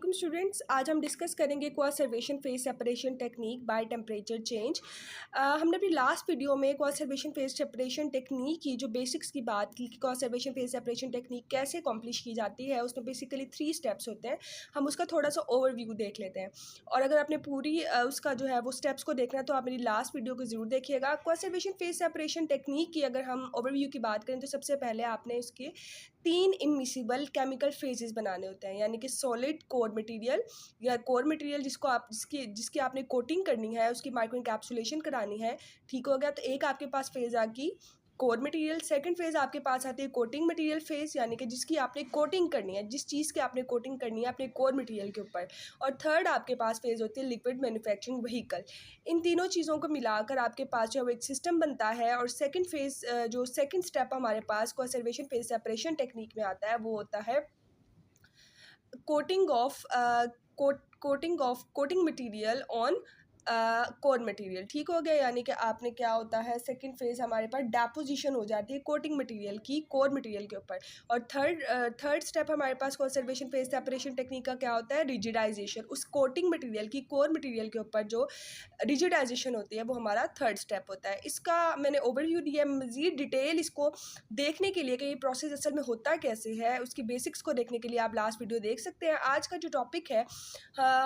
Welcome students. आज हम discuss करेंगे coacervation phase separation technique by temperature change. हमने अपनी लास्ट वीडियो में कोआसर्वेशन फेज सेपरेशन टेक्निक की जो बेसिक्स की बात की कि कोआसर्वेशन फेज सेपरेशन टेक्निक कैसे अकॉम्प्लिश की जाती है। उसमें बेसिकली 3 स्टेप्स होते हैं। हम उसका थोड़ा सा ओवरव्यू देख लेते हैं, और अगर आपने पूरी उसका जो है वो स्टेप्स को देखना है तो आप मेरी लास्ट वीडियो को ज़रूर देखिएगा। कोआसर्वेशन फेज सेपरेशन टेक्निक की अगर हम ओवरव्यू की बात करें तो सबसे पहले आपने उसके 3 इमिसिबल केमिकल फेजेस बनाने होते हैं, यानी कि सॉलिड कोर मटेरियल या कोर मटेरियल जिसकी आपने कोटिंग करनी है, उसकी माइक्रो इनकैप्सुलेशन करानी है। ठीक हो गया। तो एक आपके पास फेज़ आ गई कोर मटेरियल। सेकंड फेज़ आपके पास आती है कोटिंग मटेरियल फेज़, यानी कि जिसकी आपने कोटिंग करनी है, जिस चीज़ की आपने कोटिंग करनी है अपने कोर मटेरियल के ऊपर। और थर्ड आपके पास फेज़ होती है लिक्विड मैन्युफैक्चरिंग व्हीकल। इन तीनों चीज़ों को मिलाकर आपके पास जो एक सिस्टम बनता है। और सेकंड फेज़ जो सेकंड स्टेप हमारे पास कोआसर्वेशन फेज सेपरेशन टेक्निक में आता है वो होता है coating material on core material. ठीक हो गया। यानी कि आपने क्या होता है, सेकंड फेज हमारे पास डेपोजिशन हो जाती है कोटिंग मटेरियल की कोर मटेरियल के ऊपर। और थर्ड स्टेप हमारे पास कोआसर्वेशन फेज सेपरेशन टेक्निक का क्या होता है, रिजिडाइजेशन। उस कोटिंग मटेरियल की कोर मटेरियल के ऊपर जो रिजिडाइजेशन होती है वो हमारा थर्ड स्टेप होता है। इसका मैंने ओवरव्यू दिया है। मज़ीद डिटेल इसको देखने के लिए कि ये प्रोसेस असल में होता कैसे है, उसकी बेसिक्स को देखने के लिए आप लास्ट वीडियो देख सकते हैं। आज का जो टॉपिक है,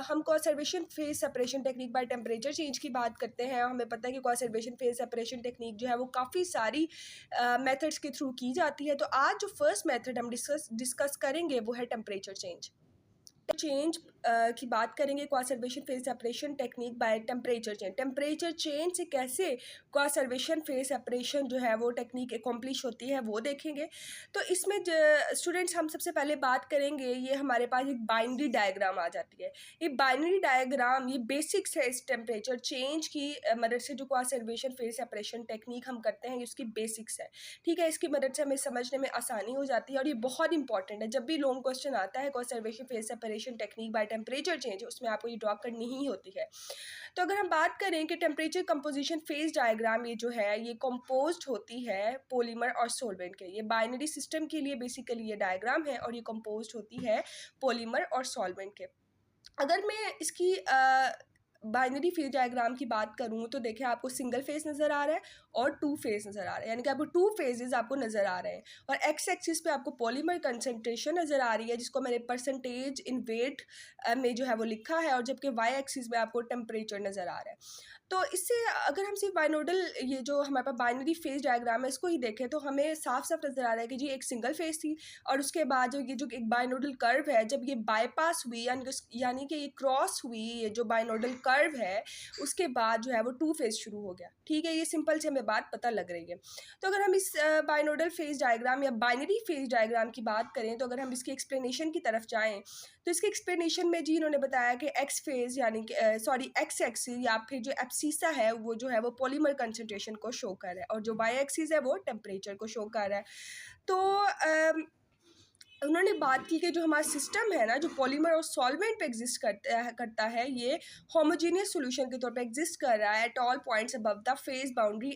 हम coacervation phase separation technique by temperature change की बात करते हैं। हमें पता है कि कोआसर्वेशन फेज सेपरेशन टेक्निक जो है वो काफ़ी सारी मेथड्स के थ्रू की जाती है। तो आज जो फर्स्ट मेथड हम डिस्कस करेंगे वो है टेम्परेचर चेंज की बात करेंगे। Coacervation phase separation technique by temperature change से कैसे कोआसर्वेशन फेज सेपरेशन जो है वो टेक्निक अकॉम्प्लिश होती है वो देखेंगे। तो इसमें स्टूडेंट्स हम सबसे पहले बात करेंगे, ये हमारे पास एक बाइनरी डायग्राम आ जाती है। ये बाइनरी डायग्राम ये बेसिक्स है इस टेम्परेचर चेंज की मदद से जो कोआसर्वेशन फेज सेपरेशन टेक्निक हम करते हैं, इसकी बेसिक्स है। ठीक है, इसकी मदद से हमें समझने में आसानी हो जाती है और ये बहुत इंपॉर्टेंट है। जब भी लॉन्ग क्वेश्चन आता है coacervation phase separation technique by temperature change, उसमें आपको ये ड्रॉ करनी ही होती है। तो अगर हम बात करें कि टेम्परेचर कंपोजिशन फेज डायग्राम ये जो है ये कंपोज्ड होती है पॉलीमर और सॉल्वेंट के। ये बाइनरी सिस्टम के लिए बेसिकली ये डायग्राम है और ये कंपोज्ड होती है पॉलीमर और सॉल्वेंट के। अगर मैं इसकी बाइनरी फेज डायग्राम की बात करूँ तो देखिए आपको सिंगल फेज नज़र आ रहा है और 2 फेज नज़र आ रहा है, यानी कि आपको 2 फेजेस आपको नज़र आ रहे हैं। और एक्स एक्सिस पे आपको पॉलीमर कंसंट्रेशन नज़र आ रही है, जिसको मैंने परसेंटेज इन वेट में जो है वो लिखा है, और जबकि वाई एक्सिस में आपको टेम्परेचर नज़र आ रहा है। तो इससे अगर हम सिर्फ बाइनोडल ये जो हमारे पास बाइनरी फेज डायग्राम है इसको ही देखें तो हमें साफ साफ नज़र आ रहा है कि जी एक सिंगल फेज थी, और उसके बाद जो ये जो एक बाइनोडल कर्व है जब ये बाईपास हुई यानी कि ये क्रॉस हुई, ये जो बाइनोडल कर्व है उसके बाद जो है वो 2 फेज शुरू हो गया। ठीक है, ये सिंपल से हमें बात पता लग रही है। तो अगर हम इस बाइनोडल फेज डायग्राम या बाइनरी फेज डायग्राम की बात करें तो अगर हम इसकी एक्सप्लेनेशन की तरफ जाएं तो इसके एक्सप्लेनेशन में जी इन्होंने बताया कि एक्स फेज यानी कि एक्स एक्सिस या फिर जो एब्सिसा है वो जो है वो पॉलीमर कंसंट्रेशन को शो कर रहा है, और जो वाई एक्सिस है वो टेम्परेचर को शो कर रहा है। तो उन्होंने बात की कि जो हमारा सिस्टम है ना, जो पॉलीमर और सॉल्वेंट पे एग्जिस्ट करता है, ये होमोजीनियस सॉल्यूशन के तौर पे एग्जिस्ट कर रहा है at all points above the phase boundary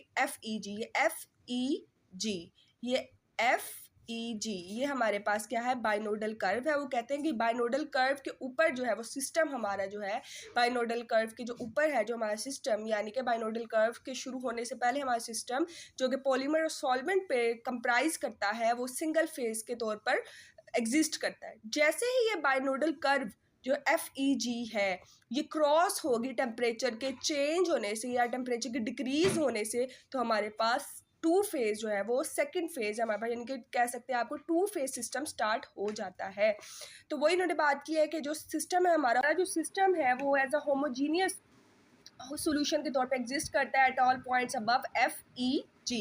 FEG। ये हमारे पास क्या है, बाइनोडल कर्व है। वो कहते हैं कि बाइनोडल कर्व के ऊपर जो है वो सिस्टम हमारा जो है, बाइनोडल कर्व के जो ऊपर है जो हमारा सिस्टम, यानी कि बाइनोडल कर्व के शुरू होने से पहले हमारा सिस्टम जो कि पॉलीमर और सॉल्वेंट पे कंप्राइज करता है वो सिंगल फेज के तौर पर एग्जिस्ट करता है। जैसे ही ये बाइनोडल कर्व जो FEG है ये क्रॉस होगी टेम्परेचर के चेंज होने से या टेम्परेचर के डिक्रीज होने से, तो हमारे पास 2 फेज जो है वो सेकंड फेज हमारे पास, यानी कि कह सकते हैं आपको 2 फेज सिस्टम स्टार्ट हो जाता है। तो वही इन्होंने बात की है कि जो सिस्टम है हमारा, जो सिस्टम है वो एज अ होमोजीनियस सॉल्यूशन के तौर पे एग्जिस्ट करता है at all points above FEG।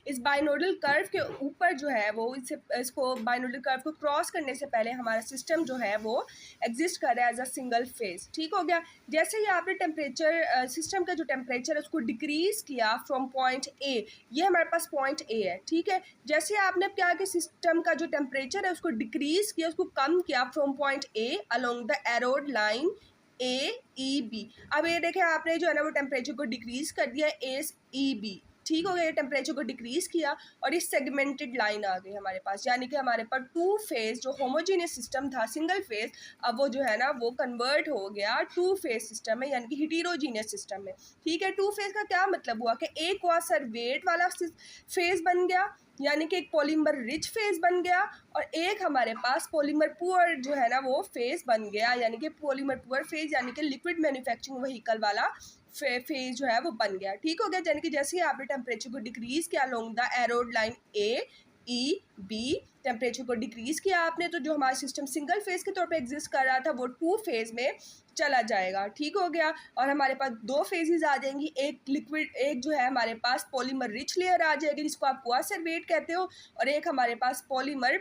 इस बाइनोडल कर्व के ऊपर जो है वो इसको बाइनोडल कर्व को क्रॉस करने से पहले हमारा सिस्टम जो है वो एग्जिस्ट कर रहा है एज अ सिंगल फेज। ठीक हो गया। जैसे ही आपने टेम्परेचर सिस्टम का जो टेम्परेचर है उसको डिक्रीज किया फ्रॉम पॉइंट ए, ये हमारे पास पॉइंट ए है। ठीक है, जैसे आपने क्या कि सिस्टम का जो टेम्परेचर है उसको डिक्रीज किया, उसको कम किया from point A along the arrowed line AEB। अब ये देखें आपने जो है ना वो टेम्परेचर को डिक्रीज कर दिया AEB ठीक हो गया, ये टेम्परेचर को डिक्रीज़ किया और ये सेगमेंटेड लाइन आ गई हमारे पास, यानी कि हमारे पास टू फेज़ जो होमोजीनियस सिस्टम था सिंगल फेज़, अब वो जो है ना वो कन्वर्ट हो गया टू फेज़ सिस्टम में, यानी कि हेटेरोजीनियस सिस्टम में। ठीक है, टू फेज़ का क्या मतलब हुआ कि एक वासरवेट वाला फेज़ बन गया, यानी कि एक पॉलीमर रिच फेज़ बन गया, और एक हमारे पास पॉलीमर पुअर जो है ना वो फेज़ बन गया, यानी कि पॉलीमर पुअर फेज़ यानी कि लिक्विड मैन्युफैक्चरिंग व्हीकल वाला फेज जो है वो बन गया। ठीक हो गया, यानी कि जैसे ही आपने टेम्परेचर को डिक्रीज किया along the arrowed line A E B, temperature को डिक्रीज किया आपने, तो जो हमारा सिस्टम सिंगल फेज के तौर पे एग्जिस्ट कर रहा था वो टू फेज में चला जाएगा। ठीक हो गया, और हमारे पास दो फेजेस आ जाएंगी, एक लिक्विड, एक जो है हमारे पास पॉलीमर रिच लेयर आ जाएगी जिसको आप क्वासरवेट कहते हो, और एक हमारे पास पॉलीमर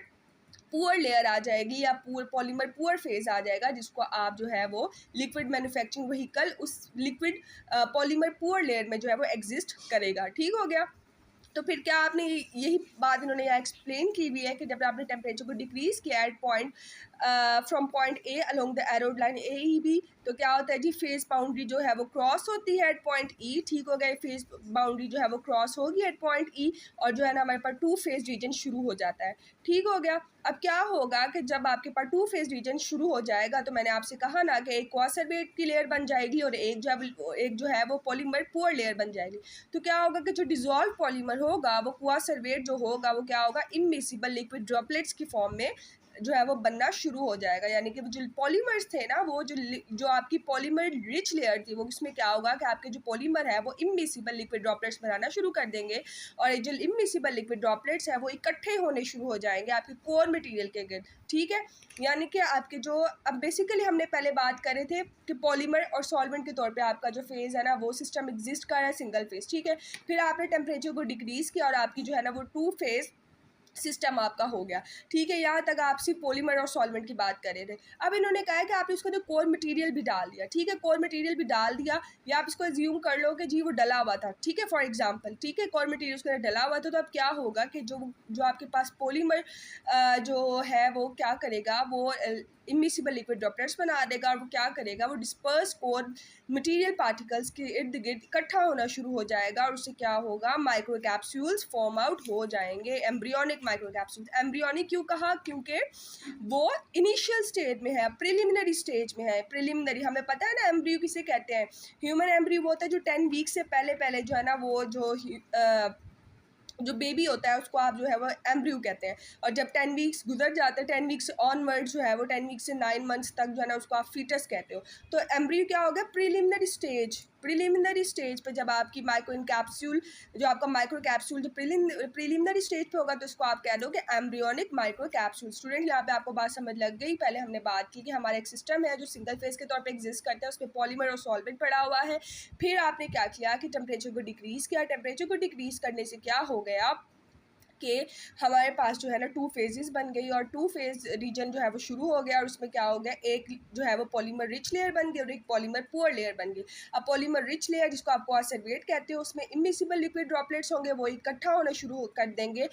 पुअर लेयर आ जाएगी या पॉलीमर पुअर फेज आ जाएगा जिसको आप जो है वो लिक्विड मैन्युफैक्चरिंग व्हीकल उस लिक्विड पॉलीमर पुअर लेयर में जो है वो एग्जिस्ट करेगा। ठीक हो गया, तो फिर क्या आपने यही बात इन्होंने यहाँ एक्सप्लेन की हुई है कि जब आपने टेम्परेचर को डिक्रीज किया at point from point A along the arrowed line A E B, तो क्या होता है जी, फेज बाउंड्री जो है वो क्रॉस होती है एट पॉइंट ई। ठीक हो गया, फेज बाउंड्री जो है वो क्रॉस होगी एट पॉइंट ई, और जो है ना हमारे पास टू फेज रीजन शुरू हो जाता है। ठीक हो गया, अब क्या होगा कि जब आपके पास टू फेज रीजन शुरू हो जाएगा, तो मैंने आपसे कहा ना कि एक क्वासरवेट की लेयर बन जाएगी और एक जो है वो पॉलीमर पुअर लेयर बन जाएगी। तो क्या होगा कि जो डिजॉल्व पॉलीमर होगा वो क्वासरवेट जो होगा वो क्या होगा, इमिसिबल लिक्विड ड्रॉपलेट्स की फॉर्म में जो है वो बनना शुरू हो जाएगा, यानी कि जो पॉलीमर्स थे ना वो जो आपकी पॉलीमर रिच लेयर थी वो उसमें क्या होगा कि आपके जो पॉलीमर है वो इमिसिबल लिक्विड ड्रॉपलेट्स बनाना शुरू कर देंगे, और जो इमिसिबल लिक्विड ड्रॉपलेट्स है वो इकट्ठे होने शुरू हो जाएंगे आपके कोर मटेरियल के गिर्द। ठीक है, यानी कि आपके जो अब बेसिकली हमने पहले बात करे थे कि पॉलीमर और सॉल्वेंट के तौर पे आपका जो फेज़ है ना वो सिस्टम एग्जिस्ट कर रहा है सिंगल फेज़। ठीक है, फिर आपने टेम्परेचर को डिक्रीज़ किया और आपकी जो है ना वो टू फेज़ सिस्टम आपका हो गया। ठीक है, यहाँ तक आप सिर्फ पॉलीमर और सॉल्वेंट की बात कर रहे थे। अब इन्होंने कहा है कि आपने उसका जो कोर मटेरियल भी डाल दिया। ठीक है, कोर मटेरियल भी डाल दिया, या आप इसको एज्यूम कर लो कि जी वो डला हुआ था। ठीक है, फॉर एग्जांपल, ठीक है, कोर मटेरियल उसके अंदर डला हुआ था, तो अब क्या होगा कि जो आपके पास पॉलीमर जो है वो क्या करेगा, वो इमिसिबल लिक्विड ड्रॉपलेट्स बना देगा, और वो क्या करेगा, वो डिस्पर्स कोर मटेरियल पार्टिकल्स के इर्द गिर्द इकट्ठा होना शुरू हो जाएगा, और उससे क्या होगा, माइक्रो कैप्सूल्स फॉर्म आउट हो जाएंगे, एम्ब्रियोनिक माइक्रो कैप्सूल्स। एम्ब्रियोनिक क्यों कहा, क्योंकि वो इनिशियल स्टेज में है, प्रिलिमिनरी स्टेज में है। प्रिलिमिनरी हमें पता है ना, एम्ब्रियो किसे कहते हैं, ह्यूमन एम्ब्रियो वो होता है जो 10 वीक से पहले जो है ना वो जो बेबी होता है उसको आप जो है वो एम्ब्रियो कहते हैं, और जब 10 वीक्स गुजर जाते हैं, 10 वीक्स ऑनवर्ड जो है वो 10 वीक्स से 9 मंथ्स तक जो है ना उसको आप फीटस कहते हो। तो एम्ब्रियो क्या होगा, प्रिलिमिनरी स्टेज पे जब आपकी माइक्रो कैप्सूल जो आपका माइक्रो कैप्सूल जो प्रिलिमिनरी स्टेज पे होगा तो उसको आप कह दो कि एम्ब्रियोनिक माइक्रो कैप्सूल। स्टूडेंट, यहाँ पे आपको बात समझ लग गई। पहले हमने बात की कि हमारा एक सिस्टम है जो सिंगल फेज के तौर पे एग्जिस्ट करता है, उसमें पॉलीमर और सॉल्वेंट पड़ा हुआ है। फिर आपने क्या किया कि टेम्परेचर को डिक्रीज़ किया। टेम्परेचर को डिक्रीज़ करने से क्या हो गया कि हमारे पास जो है ना टू फेजेस बन गई, और टू फेज रीजन जो है वो शुरू हो गया, और उसमें क्या हो गया, एक जो है वो पॉलीमर रिच लेयर बन गई और एक पॉलीमर पुअर लेयर बन गई। अब पॉलीमर रिच लेयर जिसको आप क्वासरवेट कहते हो, उसमें इमिसिबल लिक्विड ड्रॉपलेट्स होंगे, वो इकट्ठा होना शुरू कर देंगे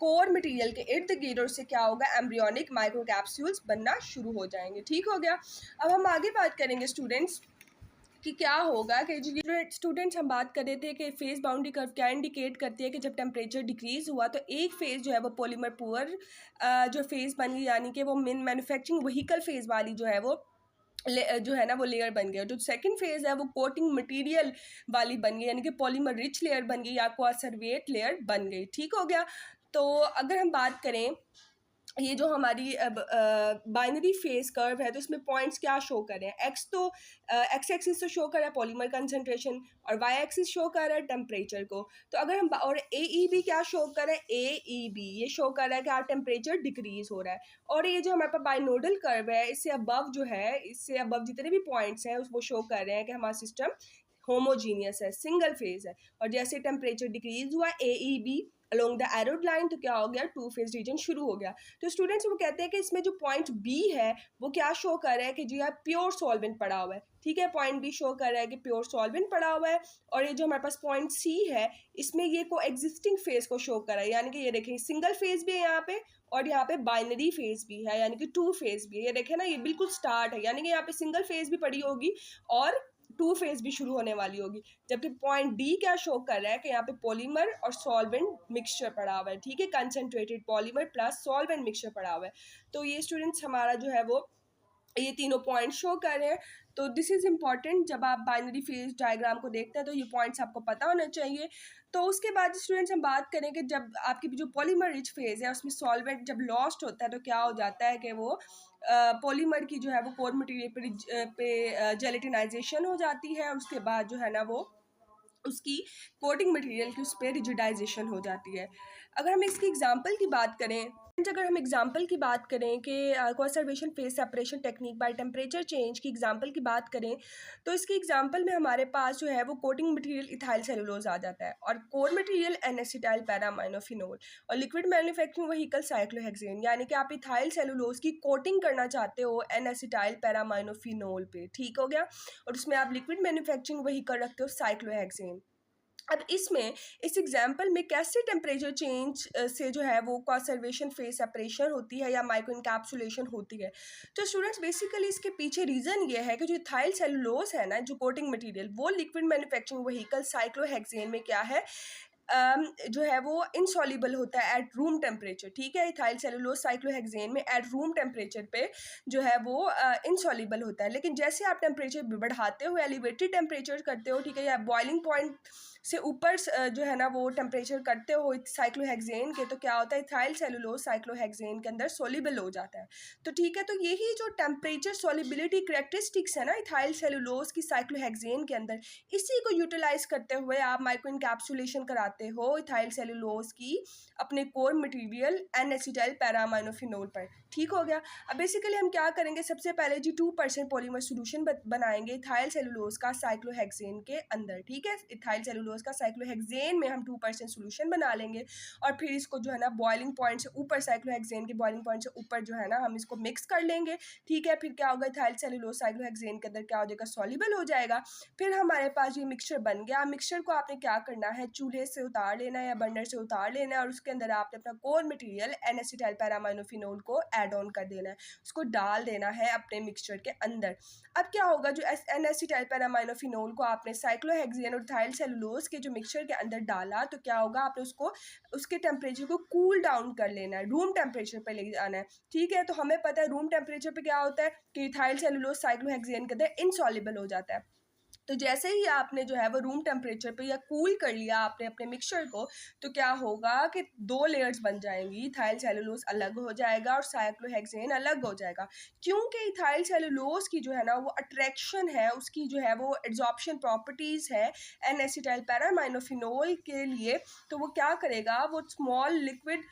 कोर मटेरियल के इर्द गिर्द, और उससे क्या होगा, एम्ब्रियोनिक माइक्रो कैप्सूल्स बनना शुरू हो जाएंगे। ठीक हो गया, अब हम आगे बात करेंगे स्टूडेंट्स कि क्या होगा कि जो स्टूडेंट्स हम बात कर रहे थे कि फेज़ बाउंड्री कर्व क्या इंडिकेट करती है कि जब टेम्परेचर डिक्रीज़ हुआ तो एक फ़ेज़ जो है वो पॉलीमर पुअर जो फेज़ बन गई, यानी कि वो मैन्युफैक्चरिंग व्हीकल फेज़ वाली जो है वो जो है ना वो लेयर बन गई, और जो सेकंड फेज़ है वो कोटिंग मटेरियल वाली बन गई, यानी कि पॉलीमर रिच लेयर बन गई या क्वासरवेट लेयर बन गई। ठीक हो गया, तो अगर हम बात करें ये जो हमारी अब बाइनरी फेज कर्व है तो इसमें पॉइंट्स क्या शो कर रहे हैं, एक्स तो एक्स एक्सिस तो शो कर रहा है पॉलीमर कंसंट्रेशन, और वाई एक्सिस शो कर रहा है टेम्परेचर को। तो अगर हम और ए ई बी क्या शो कर रहा है, ए ई बी ये शो कर रहा है कि आप टेम्परेचर डिक्रीज हो रहा है, और ये जो हमारे पास बाइनोडल कर्व है इससे अबव जो है, इससे अबव जितने भी पॉइंट्स हैं वो शो कर रहे हैं कि हमारा सिस्टम होमोजीनियस है, सिंगल फेज है। और जैसे टेम्परेचर डिक्रीज हुआ A E B along the arrowed line, तो क्या हो गया, टू फेज रीजन शुरू हो गया। तो स्टूडेंट्स वो कहते हैं कि इसमें जो पॉइंट बी है वो क्या शो कर रहा है कि जी यहाँ प्योर सॉल्वेंट पड़ा हुआ है। ठीक है, पॉइंट बी शो कर रहा है कि प्योर सॉल्वेंट पड़ा हुआ है, और ये जो हमारे पास पॉइंट सी है इसमें ये को एग्जिस्टिंग फेज को शो कर रहा है, यानी कि ये देखें सिंगल फेज भी है यहाँ पे, और यहाँ पे बाइनरी फेज भी है, यानी कि टू फेज भी है। ये देखें ना, ये बिल्कुल स्टार्ट है, यानी कि यहाँ पे सिंगल फेज भी पड़ी होगी और टू फेज भी शुरू होने वाली होगी। जबकि पॉइंट डी क्या शो कर रहा है कि यहाँ पे पॉलीमर और सॉल्वेंट मिक्सचर पड़ा हुआ है, ठीक है, concentrated polymer plus solvent mixture पड़ा हुआ है। तो ये स्टूडेंट्स हमारा जो है वो ये तीनों पॉइंट शो कर रहे हैं। तो दिस इज़ इम्पॉर्टेंट, जब आप बाइनरी फेज डायग्राम को देखते हैं तो ये पॉइंट्स आपको पता होना चाहिए। तो उसके बाद स्टूडेंट्स हम बात करें कि जब आपकी जो पॉलीमर रिच फेज है उसमें सॉल्वेंट जब लॉस्ट होता है तो क्या हो जाता है कि वो पॉलीमर की जो है वो कोर मटेरियल पे जेलेटिनाइजेशन हो जाती है, और उसके बाद जो है ना वो उसकी कोटिंग मटेरियल की उस पर रिजिडाइजेशन हो जाती है। अगर हम इसकी एग्जांपल की बात करें, अगर हम एग्जांपल की बात करें कि conservation phase separation technique by temperature change की एग्जांपल की बात करें, तो इसकी एग्जांपल में हमारे पास जो है वो कोटिंग मटेरियल इथाइल सेलुलोज आ जाता है और कोर मटेरियल एन एसिटाइल पैरामाइनोफिनोल और लिक्विड मैन्युफैक्चरिंग व्हीकल साइक्लोहेक्सेन, यानी कि आप इथाइल सेलुलोज की कोटिंग करना चाहते हो एन एसिटाइल पैरामाइनोफिनोल पे, ठीक हो गया, और उसमें आप लिक्विड मैन्युफैक्चरिंग व्हीकल रखते हो साइक्लोहेक्सेन। अब इसमें इस एग्जाम्पल में कैसे टेम्परेचर चेंज से जो है वो कंजर्वेशन फेज सेपरेशन होती है या माइक्रो इनकैप्सुलेशन होती है। तो स्टूडेंट्स बेसिकली इसके पीछे रीज़न ये है कि जो इथाइल सेलुलोज है ना, जो कोटिंग मटेरियल, वो लिक्विड मैन्युफैक्चरिंग व्हीकल साइक्लोहेक्सेन में क्या है, जो है वो इनसॉल्युबल होता है एट रूम टेम्परेचर, ठीक है। इथाइल सेलुलोज साइक्लोहेक्सेन में एट रूम टेम्परेचर पे जो है वो इनसॉल्युबल होता है, लेकिन जैसे आप टेम्परेचर बढ़ाते हो, एलिवेटेड टेम्परेचर करते हो, ठीक है, या बॉइलिंग पॉइंट से ऊपर जो है ना वो टेम्परेचर करते हो साइक्लोहेक्सेन के, तो क्या होता है, इथाइल सेलुलोज साइक्लोहेक्सेन के अंदर सोल्युबल हो जाता है। तो ठीक है, तो यही जो टेम्परेचर सोल्युबिलिटी करेक्टरिस्टिक्स है ना इथाइल सेलुलोज की साइक्लोहेक्सेन के अंदर, इसी को यूटिलाइज करते हुए आप माइक्रो इनकैप्सुलेशन कराते हो इथाइल सेलुलोज की अपने कोर मटेरियल एन एसिटाइल पैरामाइनोफिनोल पर, ठीक हो गया। अब बेसिकली हम क्या करेंगे, सबसे पहले जी 2% पॉलीमर सोल्यूशन बनाएंगे इथाइल सेलुलोज का साइक्लोहेक्सेन के अंदर, ठीक है। इथाइल सेलुलोज का साइक्लोहेक्सेन में हम 2% सोल्यूशन बना लेंगे और फिर इसको जो है ना बॉइलिंग पॉइंट से ऊपर, साइक्लोहेक्सेन के बॉइलिंग पॉइंट से ऊपर जो है ना हम इसको मिक्स कर लेंगे, ठीक है। फिर क्या होगा, इथाइल सेलुलोज साइक्लोहेक्सेन के अंदर क्या हो जाएगा, सॉल्युबल हो जाएगा। फिर हमारे पास ये मिक्सचर बन गया। मिक्सचर को आपने क्या करना है, चूल्हे से उतार लेना है या बर्नर से उतार लेना है और उसके अंदर आपने अपना कोर मटेरियल एन एसिटाइल पैरामाइनोफिनोल को ऐड ऑन कर देना है, उसको डाल देना है अपने मिक्सचर के अंदर। अब क्या होगा, जो एन एसिटाइल पैरामाइनोफिनोल को आपने साइक्लोहेक्सेन और इथाइल सेलुलोज के जो मिक्सचर के अंदर डाला, तो क्या होगा, आपने उसको उसके टेम्परेचर को कूल डाउन कर लेना है, रूम टेम्परेचर पर ले जाना है, ठीक है। तो हमें पता है रूम टेम्परेचर पे क्या होता है कि इथाइल सेलुलोज साइक्लोहेक्सेन के अंदर इनसॉल्युबल हो जाता है। तो जैसे ही आपने जो है वो रूम टेम्परेचर पे या कूल कर लिया आपने अपने मिक्सचर को, तो क्या होगा कि 2 लेयर्स बन जाएंगी, इथाइल सेलुलोज अलग हो जाएगा और साइक्लोहेक्सेन अलग हो जाएगा, क्योंकि इथाइल सेलुलोज की जो है ना वो अट्रैक्शन है, उसकी जो है वो एड्जॉर्प्शन प्रॉपर्टीज़ है एन एसिटाइल पैरामाइनोफिनोल के लिए। तो वो क्या करेगा, वो स्मॉल लिक्विड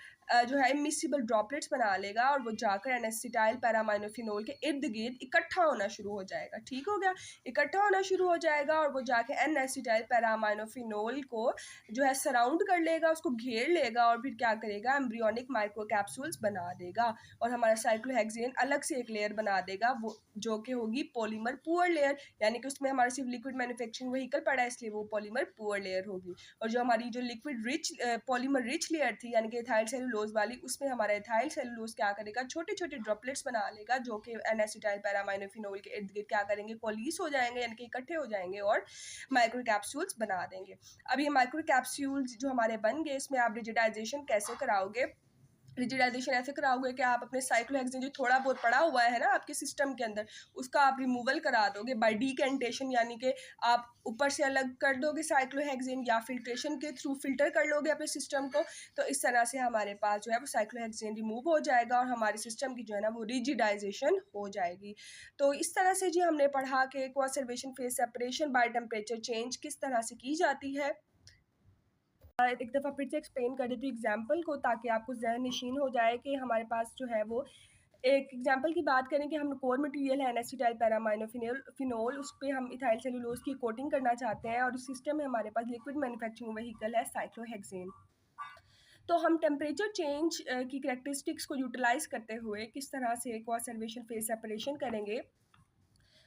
जो है इमिसिबल ड्रॉपलेट्स बना लेगा और वो जाकर एन एसिटाइल पैरामाइनोफिनोल के इर्द गिर्द इकट्ठा होना शुरू हो जाएगा, ठीक हो गया। इकट्ठा होना शुरू हो जाएगा और वो जाके एन एसिटाइल पैरामाइनोफिनोल को जो है सराउंड कर लेगा, उसको घेर लेगा और फिर क्या करेगा, एम्ब्रियोनिक माइक्रो कैप्सूल्स बना देगा और हमारा साइक्लोहेक्सेन अलग से एक लेयर बना देगा, वो जो कि होगी पॉलीमर पुअर लेयर, यानी कि उसमें हमारा सिर्फ लिक्विड मैन्युफैक्चरिंग व्हीकल पड़ा है, इसलिए वो पॉलीमर पुअर लेयर होगी। और जो हमारी जो liquid rich polymer rich layer थी, यानी कि इथाइल सेलुलोज वाली, उसमें हमारा इथाइल सेलुलोज क्या करेगा, छोटे छोटे ड्रॉपलेट्स बना लेगा जो कि एन एसिटाइल पैरामाइनोफिनोल के इर्द गिर्द क्या करेंगे, कोलिस हो जाएंगे, यानी कि इकट्ठे हो जाएंगे और माइक्रो कैप्सूल्स बना देंगे। अब ये माइक्रो कैप्सूल्स जो हमारे बन गए, इसमें आप रिजिडाइजेशन कैसे कराओगे, रिजिडाइजेशन ऐसे कराओगे कि आप अपने साइक्लोहेक्सेन जो थोड़ा बहुत पड़ा हुआ है ना आपके सिस्टम के अंदर, उसका आप रिमूवल करा दोगे बाय डीकेंटेशन, यानी कि आप ऊपर से अलग कर दोगे साइक्लोहेक्सेन या फिल्ट्रेशन के थ्रू फिल्टर कर लोगे अपने सिस्टम को। तो इस तरह से हमारे पास जो है वो साइक्लोहेक्सेन रिमूव हो जाएगा और हमारे सिस्टम की जो है ना वो रिजिडाइजेशन हो जाएगी। तो इस तरह से जी हमने पढ़ा कि conservation phase separation by temperature change किस तरह से की जाती है। एक दफ़ा फिर से एक्सप्लेन कर देती हूँ एग्जाम्पल को, ताकि आपको ज़हन नशीन हो जाए कि हमारे पास जो है वो एक एग्जाम्पल की बात करें कि हम कोर मटेरियल है एन एसिटाइल पैरामाइनोफिनोल फिनोल, उस पर हम इथाइल सेलुलोज की कोटिंग करना चाहते हैं और उस सिस्टम में हमारे पास लिक्विड मैन्युफैक्चरिंग व्हीकल है साइक्लोहेक्सेन। तो हम टेम्परेचर चेंज की करेक्टरिस्टिक्स को यूटिलाइज करते हुए किस तरह से कंजर्वेशन फेज सेपरेशन करेंगे,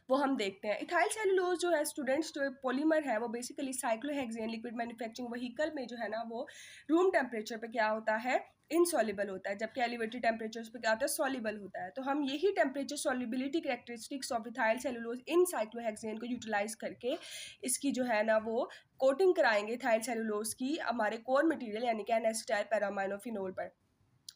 वो हम देखते हैं। इथाइल सेलुलोज जो है स्टूडेंट्स, जो पॉलीमर है वो basically cyclohexane liquid manufacturing vehicle में जो है ना वो रूम टेम्परेचर पे क्या होता है, इनसॉल्युबल होता है, जबकि एलिवेटेड टेम्परेचर्स पे क्या होता है, सॉल्युबल होता है। तो हम यही temperature solubility characteristics of ethyl cellulose in cyclohexane को यूटिलाइज करके इसकी जो है ना वो कोटिंग कराएंगे इथाइल सेलुलोज की हमारे कोर मटेरियल यानी कि एन-एसिटाइल पैरामाइनोफिनोल पर।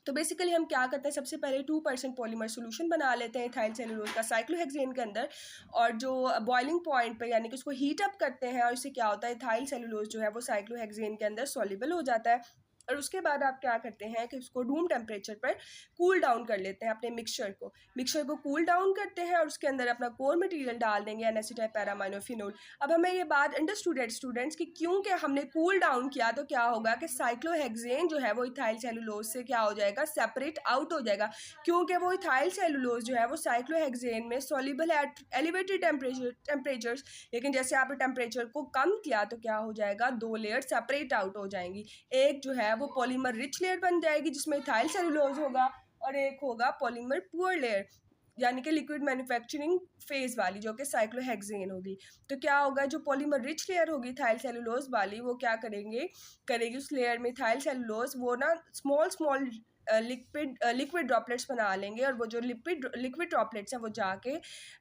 तो बेसिकली हम क्या करते हैं, सबसे पहले 2% पॉलीमर सोल्यूशन बना लेते हैं इथाइल सेलुलोज का साइक्लोहेक्सेन के अंदर, और जो बॉइलिंग पॉइंट पे यानी कि उसको हीट अप करते हैं, और इससे क्या होता है इथाइल सेलुलोज जो है वो साइक्लोहेक्सेन के अंदर सॉल्युबल हो जाता है। और उसके बाद आप क्या करते हैं कि उसको रूम टेम्परेचर पर कूल डाउन कर लेते हैं अपने मिक्सचर को कूल डाउन करते हैं, और उसके अंदर अपना कोर मटेरियल डाल देंगे एन-एसिटाइल पैरामाइनोफिनोल। अब हमें ये बात अंडरस्टूड है स्टूडेंट्स कि क्योंकि हमने कूल डाउन किया तो क्या होगा कि साइक्लोहेक्सेन जो है वो इथाइल सेलुलोज से क्या हो जाएगा, सेपरेट आउट हो जाएगा, क्योंकि वो इथाइल सेलुलोज जो है वो साइक्लोहेक्सेन में सॉल्युबल एट एलिवेटेड टेम्परेचर्स, लेकिन जैसे आपने टेम्परेचर को कम किया तो क्या हो जाएगा, 2 लेयर सेपरेट आउट हो जाएंगी। एक जो है वो पॉलीमर रिच लेयर बन जाएगी जिसमें इथाइल सेलुलोज होगा, और एक होगा पॉलीमर पुअर लेयर यानी कि लिक्विड मैन्युफैक्चरिंग फेज वाली, जो कि साइक्लोहेक्सेन होगी। तो क्या होगा, जो पॉलीमर रिच लेयर होगी इथाइल सेलुलोज वाली, वो क्या करेगी उस लेयर में इथाइल सेलुलोज वो ना स्मॉल लिक्विड ड्रॉपलेट्स बना लेंगे, और वो जो लिक्विड ड्रॉपलेट्स हैं वो जाके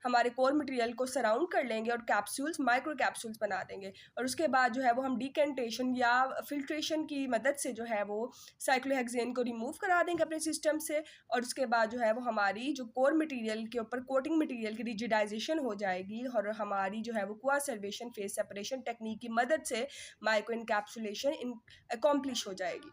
हमारे कोर मटेरियल को सराउंड कर लेंगे और कैप्सूल्स, माइक्रो कैप्सूल्स बना देंगे। और उसके बाद जो है वो हम डिकेंटेशन या फिल्ट्रेशन की मदद से जो है वो साइक्लोहेक्सेन को रिमूव करा देंगे अपने सिस्टम से, और उसके बाद जो है वो हमारी जो कोर मटेरियल के ऊपर कोटिंग मटेरियल की रिजिडाइजेशन हो जाएगी, और हमारी जो है वो कोआसर्वेशन फेज सेपरेशन टेक्निक की मदद से माइक्रो इनकैप्सुलेशन अकॉम्प्लिश हो जाएगी।